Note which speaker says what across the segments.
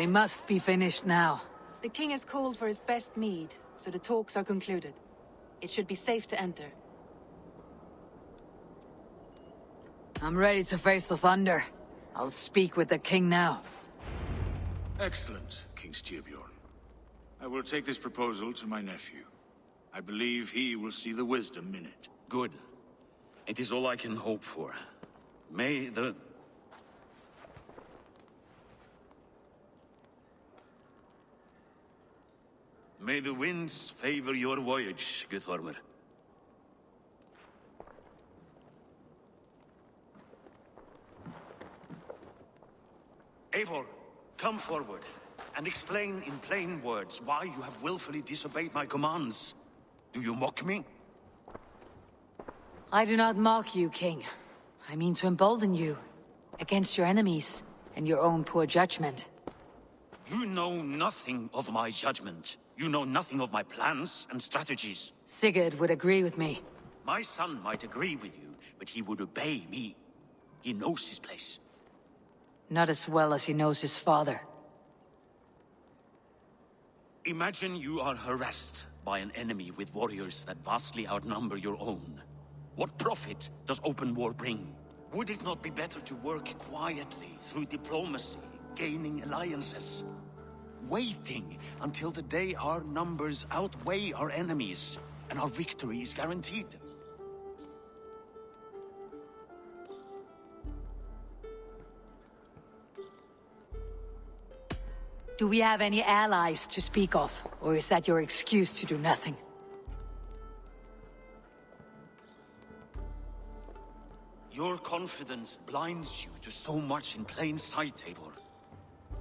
Speaker 1: They must be finished now.
Speaker 2: The king has called for his best mead, so the talks are concluded. It should be safe to enter.
Speaker 1: I'm ready to face the thunder. I'll speak with the king now.
Speaker 3: Excellent, King Styrbjorn. I will take this proposal to my nephew. I believe he will see the wisdom in it.
Speaker 4: Good. It is all I can hope for. May the... May the winds favor your voyage, Guthormer. Eivor, come forward, and explain in plain words why you have willfully disobeyed my commands. Do you mock me?
Speaker 1: I do not mock you, King. I mean to embolden you, against your enemies, and your own poor judgment.
Speaker 4: You know nothing of my judgment. You know nothing of my plans and strategies.
Speaker 1: Sigurd would agree with me.
Speaker 4: My son might agree with you, but he would obey me. He knows his place.
Speaker 1: Not as well as he knows his father.
Speaker 4: Imagine you are harassed by an enemy with warriors that vastly outnumber your own. What profit does open war bring? Would it not be better to work quietly through diplomacy, gaining alliances? Waiting until the day our numbers outweigh our enemies, and our victory is guaranteed.
Speaker 1: Do we have any allies to speak of, or is that your excuse to do nothing?
Speaker 4: Your confidence blinds you to so much in plain sight, Eivor.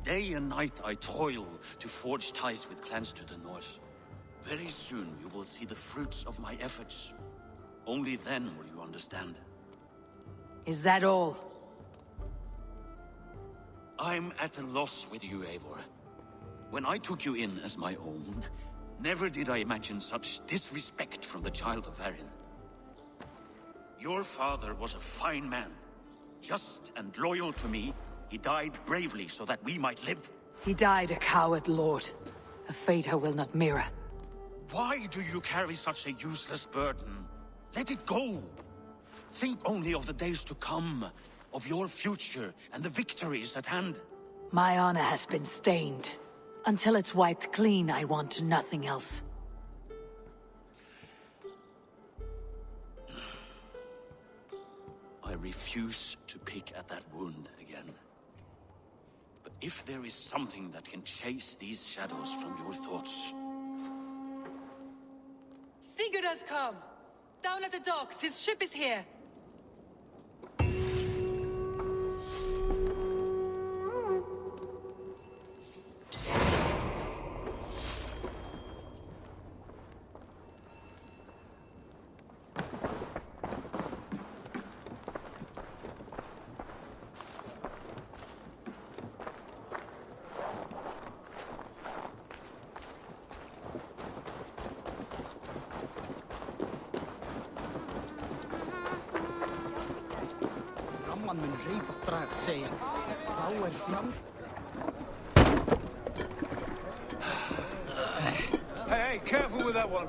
Speaker 4: Day and night I toil to forge ties with clans to the north. Very soon you will see the fruits of my efforts. Only then will you understand.
Speaker 1: Is that all?
Speaker 4: I'm at a loss with you, Eivor. When I took you in as my own, never did I imagine such disrespect from the child of Varin. Your father was a fine man. Just and loyal to me, he died bravely so that we might live.
Speaker 1: He died a coward, Lord. A fate I will not mirror.
Speaker 4: Why do you carry such a useless burden? Let it go! Think only of the days to come, of your future and the victories at hand.
Speaker 1: My honor has been stained. Until it's wiped clean, I want nothing else.
Speaker 4: I refuse to pick at that wound again. But if there is something that can chase these shadows from your thoughts...
Speaker 2: Sigurd has come! Down at the docks, his ship is here!
Speaker 5: Hey, careful with that one.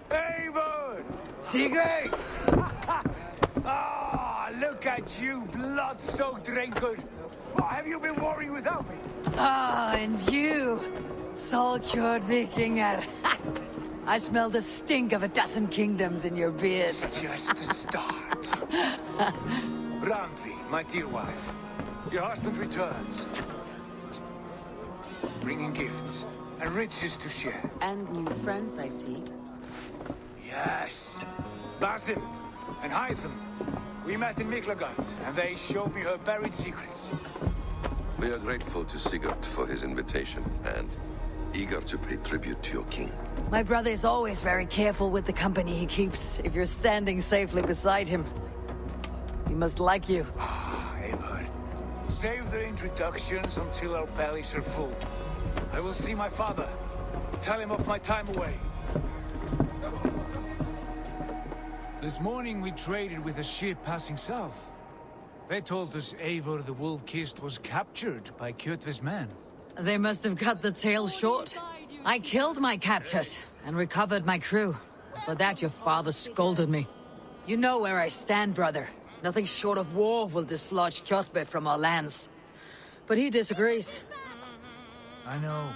Speaker 5: Eivor!
Speaker 1: Sigurd!
Speaker 5: Ah, look at you, blood-soaked raincoat. What have you been worrying without me?
Speaker 1: Ah, and you, soul-cured Vikinger. I smell the stink of a dozen kingdoms in your beard.
Speaker 5: It's just the start. Randvi, my dear wife, your husband returns, bringing gifts and riches to share.
Speaker 2: And new friends, I see.
Speaker 5: Yes, Basim and Hytham. We met in Miklagard, and they showed me her buried secrets.
Speaker 6: We are grateful to Sigurd for his invitation, and eager to pay tribute to your king.
Speaker 1: My brother is always very careful with the company he keeps, if you're standing safely beside him. He must like you.
Speaker 5: Ah, Eivor. Save the introductions until our bellies are full. I will see my father. Tell him of my time away. This morning we traded with a ship passing south. They told us Eivor the Wolf-Kissed was captured by Kjotve's men.
Speaker 1: They must have cut the tail short. I killed my captors and recovered my crew. For that, your father scolded me. You know where I stand, brother. Nothing short of war will dislodge Kjotve from our lands. But he disagrees.
Speaker 5: I know.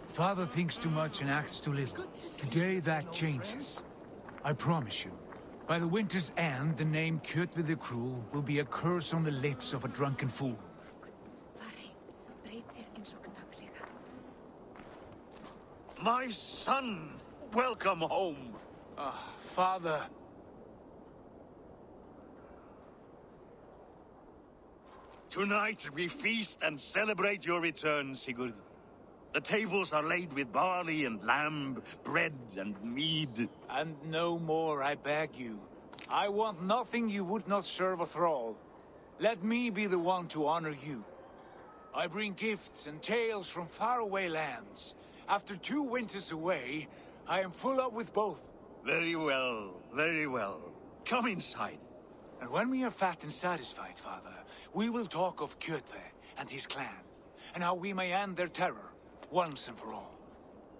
Speaker 5: Father thinks too much and acts too little. Today that changes. I promise you. By the winter's end, the name Kjotve the Cruel will be a curse on the lips of a drunken fool.
Speaker 4: My son! Welcome home!
Speaker 5: Father.
Speaker 4: Tonight we feast and celebrate your return, Sigurd. The tables are laid with barley and lamb, bread and mead.
Speaker 5: And no more, I beg you. I want nothing you would not serve a thrall. Let me be the one to honor you. I bring gifts and tales from faraway lands. After 2 winters away, I am full up with both.
Speaker 4: Very well, very well. Come inside.
Speaker 5: And when we are fat and satisfied, Father, we will talk of Kjotve and his clan, and how we may end their terror, once and for all.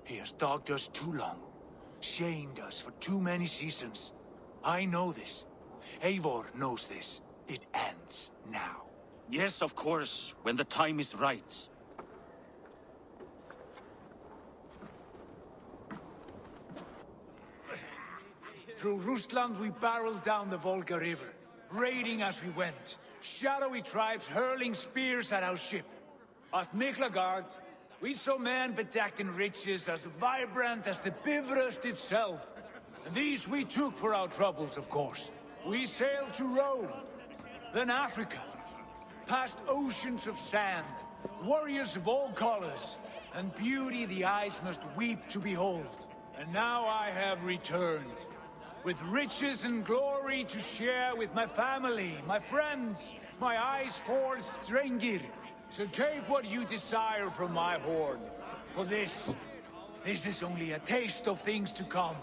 Speaker 5: He has dogged us too long, shamed us for too many seasons. I know this. Eivor knows this. It ends now.
Speaker 4: Yes, of course, when the time is right.
Speaker 5: Through Rusland we barreled down the Volga River, raiding as we went. Shadowy tribes hurling spears at our ship. At Miklagard, we saw men bedecked in riches as vibrant as the Bifrost itself. And these we took for our troubles, of course. We sailed to Rome, then Africa, past oceans of sand, warriors of all colors, and beauty the eyes must weep to behold. And now I have returned, with riches and glory to share with my family, my friends, my eyes forged Strengir. So take what you desire from my horn. For this is only a taste of things to come.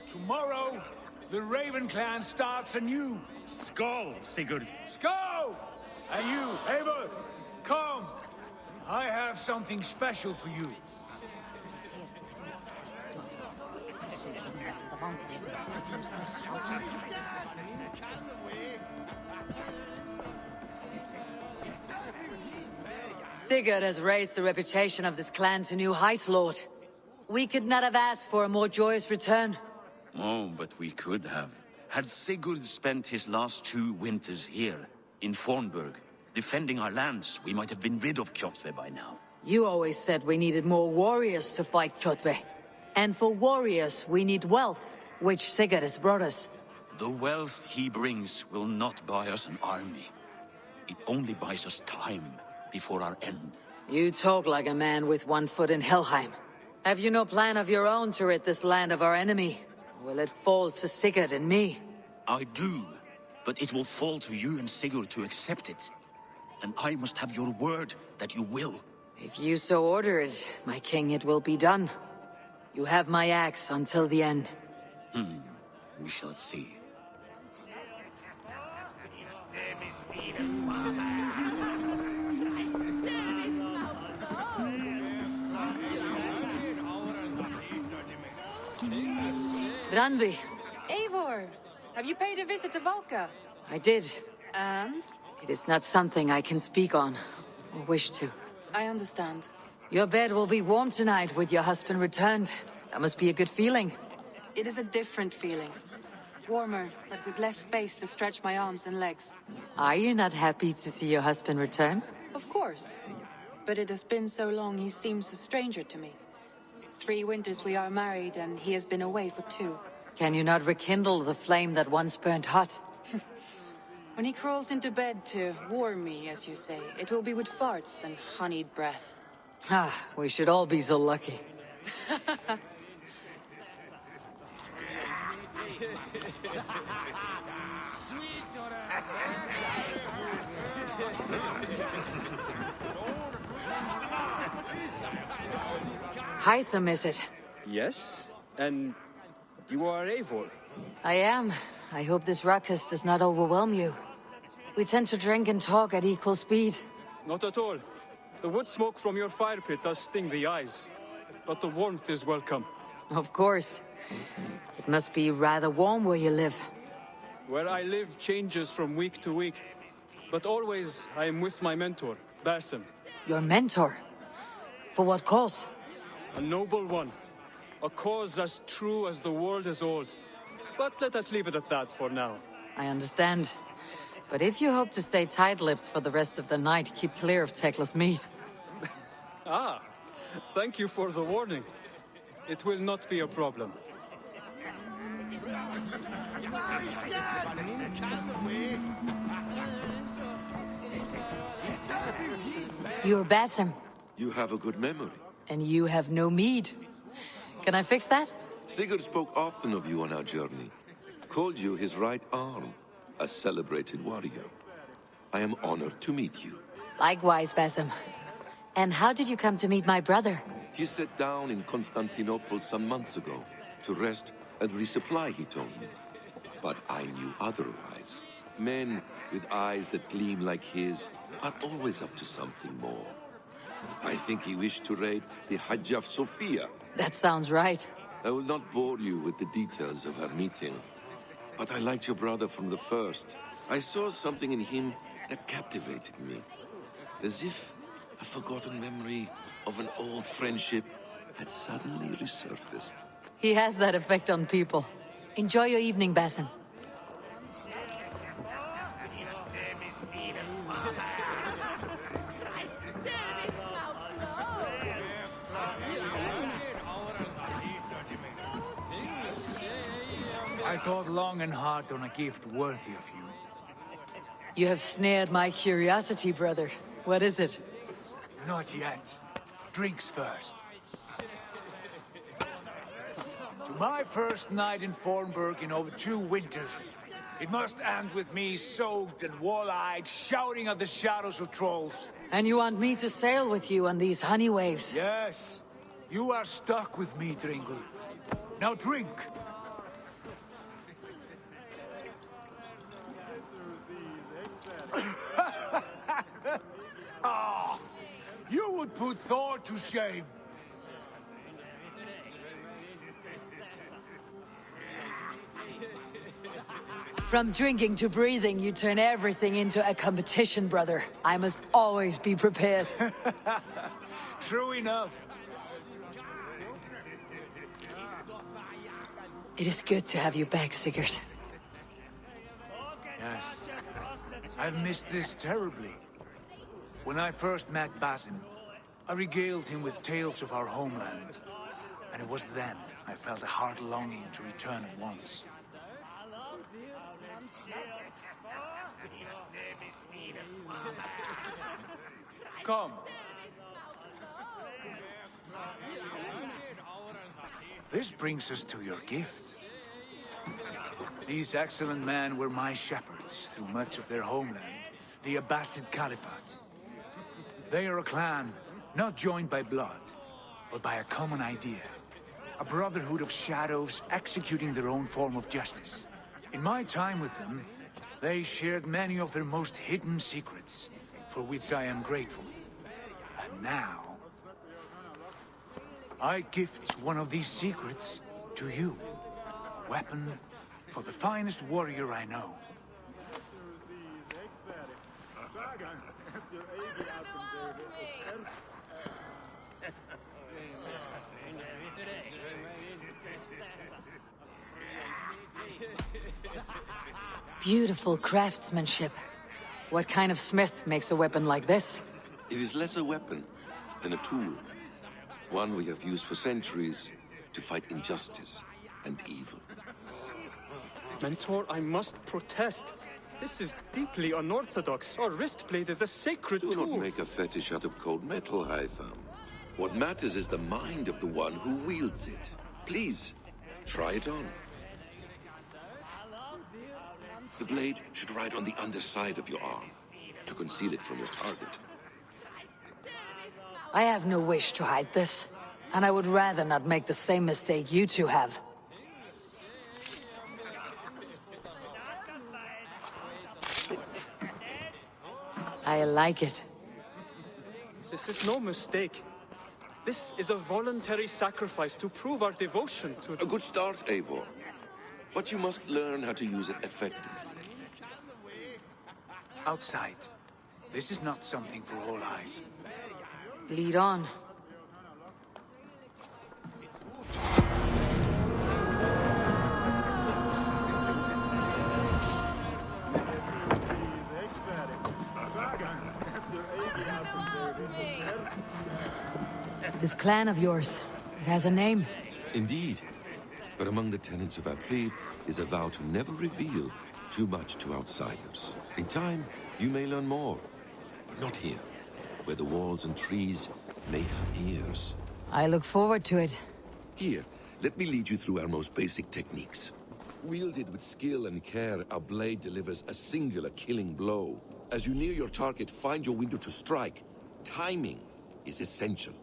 Speaker 5: Tomorrow, the Raven clan starts anew.
Speaker 4: Skål, Sigurd.
Speaker 5: Skål! And you, Eivor, come. I have something special for you.
Speaker 1: Sigurd has raised the reputation of this clan to new heights, Lord. We could not have asked for a more joyous return.
Speaker 4: Oh, but we could have. Had Sigurd spent his last 2 winters here, in Fornburg, defending our lands, we might have been rid of Kjotve by now.
Speaker 1: You always said we needed more warriors to fight Kjotve. And for warriors, we need wealth, which Sigurd has brought us.
Speaker 4: The wealth he brings will not buy us an army. It only buys us time before our end.
Speaker 1: You talk like a man with one foot in Helheim. Have you no plan of your own to rid this land of our enemy? Will it fall to Sigurd and me?
Speaker 4: I do, but it will fall to you and Sigurd to accept it. And I must have your word that you will.
Speaker 1: If you so order it, my king, it will be done. You have my axe until the end.
Speaker 4: We shall see.
Speaker 1: Randvi,
Speaker 2: Eivor! Have you paid a visit to Valka?
Speaker 1: I did.
Speaker 2: And?
Speaker 1: It is not something I can speak on, or wish to.
Speaker 2: I understand.
Speaker 1: Your bed will be warm tonight with your husband returned. That must be a good feeling.
Speaker 2: It is a different feeling. Warmer, but with less space to stretch my arms and legs.
Speaker 1: Are you not happy to see your husband return?
Speaker 2: Of course. But it has been so long he seems a stranger to me. 3 winters we are married, and he has been away for 2.
Speaker 1: Can you not rekindle the flame that once burned hot?
Speaker 2: When he crawls into bed to warm me, as you say, it will be with farts and honeyed breath.
Speaker 1: Ah, we should all be so lucky. Hytham, is it?
Speaker 7: Yes, and you are Eivor.
Speaker 1: I am. I hope this ruckus does not overwhelm you. We tend to drink and talk at equal speed.
Speaker 7: Not at all. The wood smoke from your fire pit does sting the eyes, but the warmth is welcome.
Speaker 1: Of course. It must be rather warm where you live.
Speaker 7: Where I live changes from week to week, but always I am with my mentor, Basim.
Speaker 1: Your mentor? For what cause?
Speaker 7: A noble one. A cause as true as the world is old. But let us leave it at that for now.
Speaker 1: I understand. But if you hope to stay tight-lipped for the rest of the night, keep clear of Tekla's meat.
Speaker 7: Ah, thank you for the warning. It will not be a problem.
Speaker 1: You're Basim,
Speaker 6: You have a good memory.
Speaker 1: and you have no mead. Can I fix that?
Speaker 6: Sigurd spoke often of you on our journey. Called you his right arm, a celebrated warrior. I am honored to meet you.
Speaker 1: Likewise, Basim. And how did you come to meet my brother?
Speaker 6: He sat down in Constantinople some months ago to rest and resupply, he told me. But I knew otherwise. Men with eyes that gleam like his are always up to something more. I think he wished to raid the Hagia Sophia.
Speaker 1: That sounds right.
Speaker 6: I will not bore you with the details of our meeting. But I liked your brother from the first. I saw something in him that captivated me. As if a forgotten memory of an old friendship had suddenly resurfaced.
Speaker 1: He has that effect on people. Enjoy your evening, Basim.
Speaker 5: I thought long and hard on a gift worthy of you.
Speaker 1: You have snared my curiosity, brother. What is it?
Speaker 5: Not yet. Drinks first. To my first night in Fornburg in over 2 winters. It must end with me soaked and wall-eyed, shouting at the shadows of trolls.
Speaker 1: And you want me to sail with you on these honey waves?
Speaker 5: Yes, you are stuck with me, Dringur. Now drink. Ah, you would put Thor to shame.
Speaker 1: From drinking to breathing, you turn everything into a competition, brother. I must always be prepared.
Speaker 5: True enough.
Speaker 1: It is good to have you back, Sigurd.
Speaker 5: Yes. I've missed this terribly. When I first met Basim, I regaled him with tales of our homeland. And it was then I felt a heart longing to return at once. Come. This brings us to your gift. These excellent men were my shepherds through much of their homeland, the Abbasid Caliphate. They are a clan, not joined by blood, but by a common idea. A brotherhood of shadows executing their own form of justice. In my time with them, they shared many of their most hidden secrets, for which I am grateful. And now, I gift one of these secrets to you. A weapon for the finest warrior I know.
Speaker 1: Beautiful craftsmanship. What kind of smith makes a weapon like this?
Speaker 6: It is less a weapon than a tool. One we have used for centuries to fight injustice and evil.
Speaker 7: Mentor, I must protest. This is deeply unorthodox. Our wrist blade is a sacred
Speaker 6: Do
Speaker 7: tool.
Speaker 6: not make a fetish out of cold metal, Eivor. What matters is the mind of the one who wields it. Please, try it on. The blade should ride on the underside of your arm, to conceal it from your target.
Speaker 1: I have no wish to hide this, and I would rather not make the same mistake you two have. I like it.
Speaker 7: This is no mistake. This is a voluntary sacrifice to prove our devotion to...
Speaker 6: A good start, Eivor. But you must learn how to use it effectively.
Speaker 5: Outside. This is not something for all eyes.
Speaker 1: Lead on. This clan of yours, it has a name.
Speaker 6: Indeed. But among the tenets of our creed is a vow to never reveal too much to outsiders. In time, you may learn more. But not here, where the walls and trees may have ears.
Speaker 1: I look forward to it.
Speaker 6: Here, let me lead you through our most basic techniques. Wielded with skill and care, our blade delivers a singular killing blow. As you near your target, find your window to strike. Timing is essential.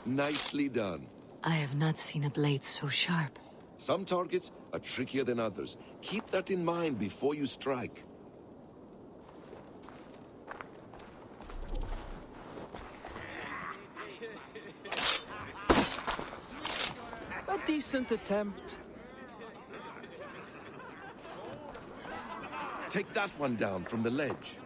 Speaker 6: Nicely done.
Speaker 1: I have not seen a blade so sharp.
Speaker 6: Some targets are trickier than others. Keep that in mind before you strike.
Speaker 7: A decent attempt.
Speaker 6: Take that one down from the ledge.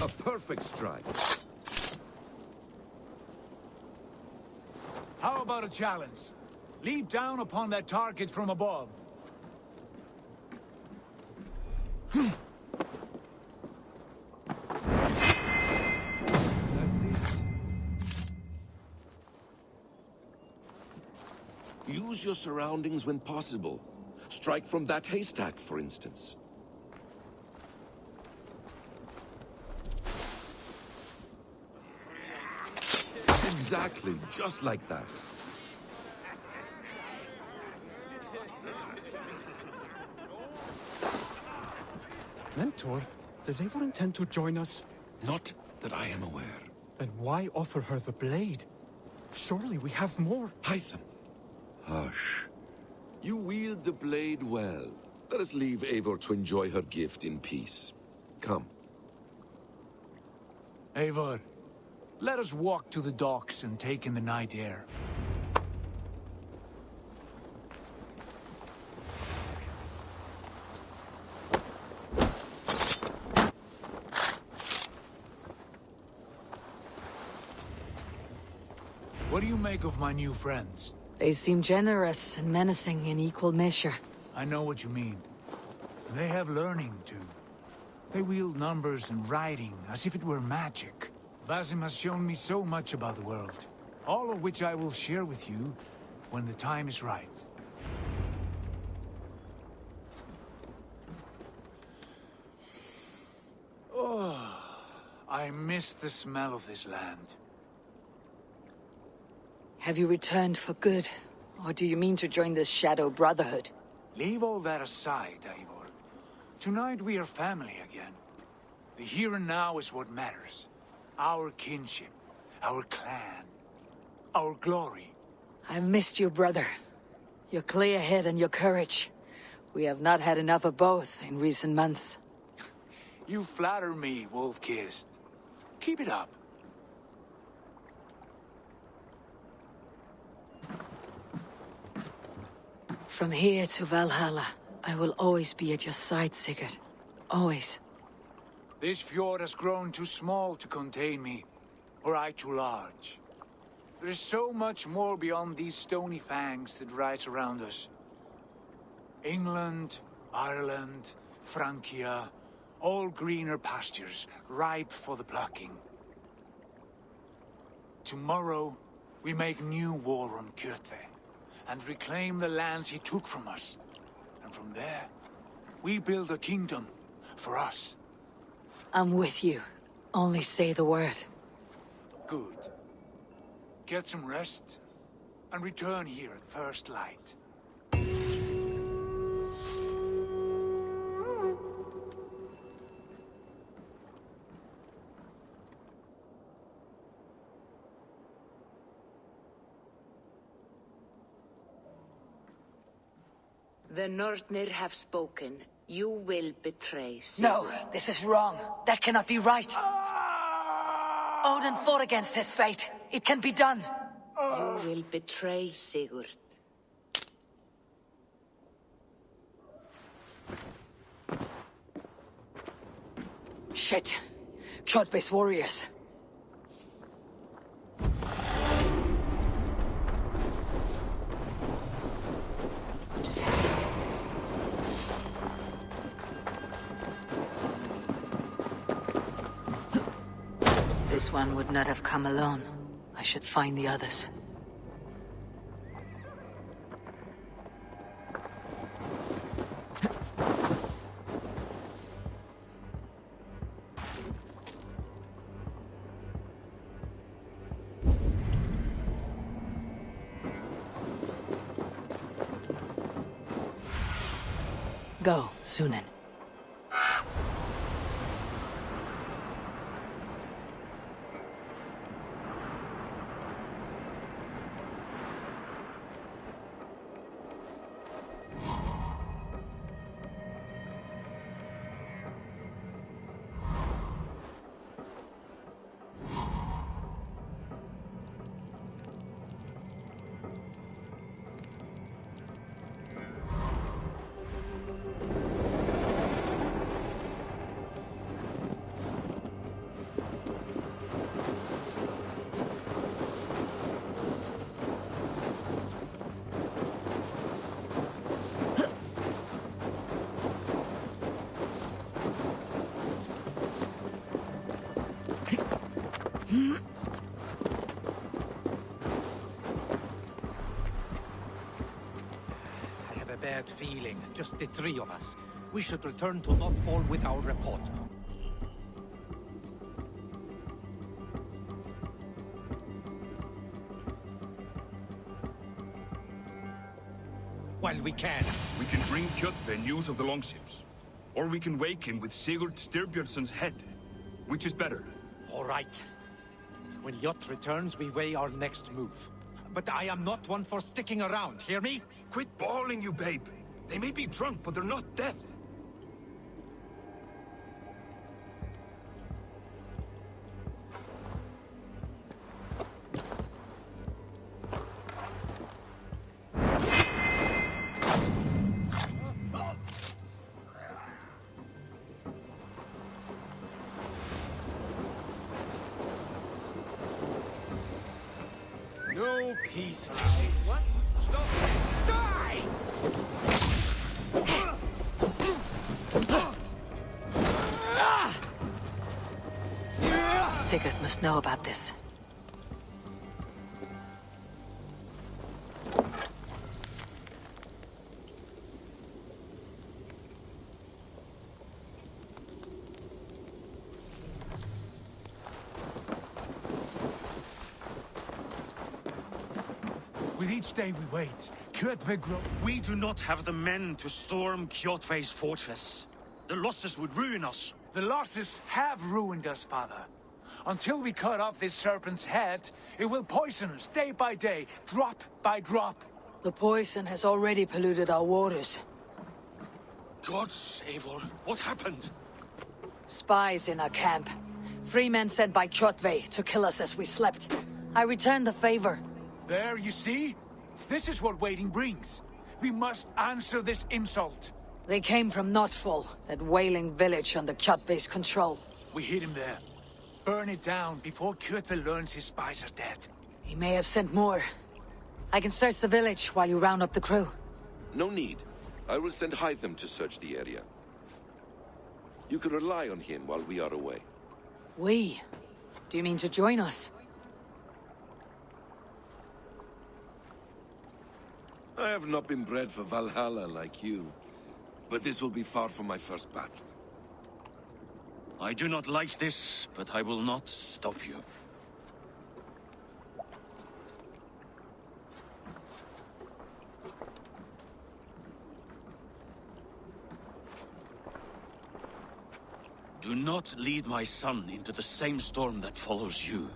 Speaker 6: A perfect strike.
Speaker 5: How about a challenge? Leap down upon that target from above.
Speaker 6: That's it. Use your surroundings when possible. Strike from that haystack, for instance. Exactly, just like that.
Speaker 7: Mentor, does Eivor intend to join us?
Speaker 6: Not that I am aware.
Speaker 7: Then why offer her the blade? Surely we have more.
Speaker 6: Hytham. Hush. You wield the blade well. Let us leave Eivor to enjoy her gift in peace. Come.
Speaker 5: Eivor, let us walk to the docks and take in the night air. What do you make of my new friends?
Speaker 1: They seem generous and menacing in equal measure.
Speaker 5: I know what you mean. They have learning, too. They wield numbers and writing as if it were magic. Basim has shown me so much about the world, all of which I will share with you when the time is right. Oh, I miss the smell of this land.
Speaker 1: Have you returned for good? Or do you mean to join this Shadow Brotherhood?
Speaker 5: Leave all that aside, Eivor. Tonight we are family again. The here and now is what matters. Our kinship, our clan, our glory.
Speaker 1: I've missed you, brother. Your clear head and your courage. We have not had enough of both in recent months.
Speaker 5: You flatter me, Wolf-Kissed. Keep it up.
Speaker 1: From here to Valhalla, I will always be at your side, Sigurd. Always.
Speaker 5: This fjord has grown too small to contain me, or I too large. There is so much more beyond these stony fangs that rise around us. England, Ireland, Francia, all greener pastures, ripe for the plucking. Tomorrow, we make new war on Kjotve, and reclaim the lands he took from us. And from there, we build a kingdom for us.
Speaker 1: I'm with you. Only say the word.
Speaker 5: Good. Get some rest, and return here at first light.
Speaker 8: The Northnir have spoken. You will betray Sigurd.
Speaker 1: No, this is wrong. That cannot be right. Odin fought against his fate. It can be done.
Speaker 8: You will betray Sigurd.
Speaker 1: Shit. Kjotve's warriors. This one would not have come alone. I should find the others. Go, Sunan.
Speaker 9: I have a bad feeling. Just the three of us. We should return to Notfall with our report. While we can.
Speaker 10: We can bring Kjotve news of the longships. Or we can wake him with Sigurd Styrbjörnsson's head. Which is better?
Speaker 9: All right. When Jot returns, we weigh our next move. But I am not one for sticking around, hear me?
Speaker 10: Quit bawling, you babe. They may be drunk, but they're not dead.
Speaker 5: No peace, right? What? Stop! Die!
Speaker 1: Sigurd must know about this.
Speaker 5: With each day we wait, Kjotve grows.
Speaker 4: We do not have the men to storm Kjotve's fortress. The losses would ruin us.
Speaker 5: The losses have ruined us, father. Until we cut off this serpent's head, it will poison us day by day, drop by drop.
Speaker 1: The poison has already polluted our waters.
Speaker 4: Gods, Eivor, what happened?
Speaker 1: Spies in our camp. 3 men sent by Kjotve to kill us as we slept. I returned the favor.
Speaker 5: There, you see? This is what waiting brings. We must answer this insult.
Speaker 1: They came from Notfall, that whaling village under Kjotve's control.
Speaker 5: We hid him there. Burn it down before Kjotve learns his spies are dead.
Speaker 1: He may have sent more. I can search the village while you round up the crew.
Speaker 6: No need. I will send Hytham to search the area. You can rely on him while we are away.
Speaker 1: We? Do you mean to join us?
Speaker 6: I have not been bred for Valhalla like you, but this will be far from my first battle.
Speaker 4: I do not like this, but I will not stop you. Do not lead my son into the same storm that follows you.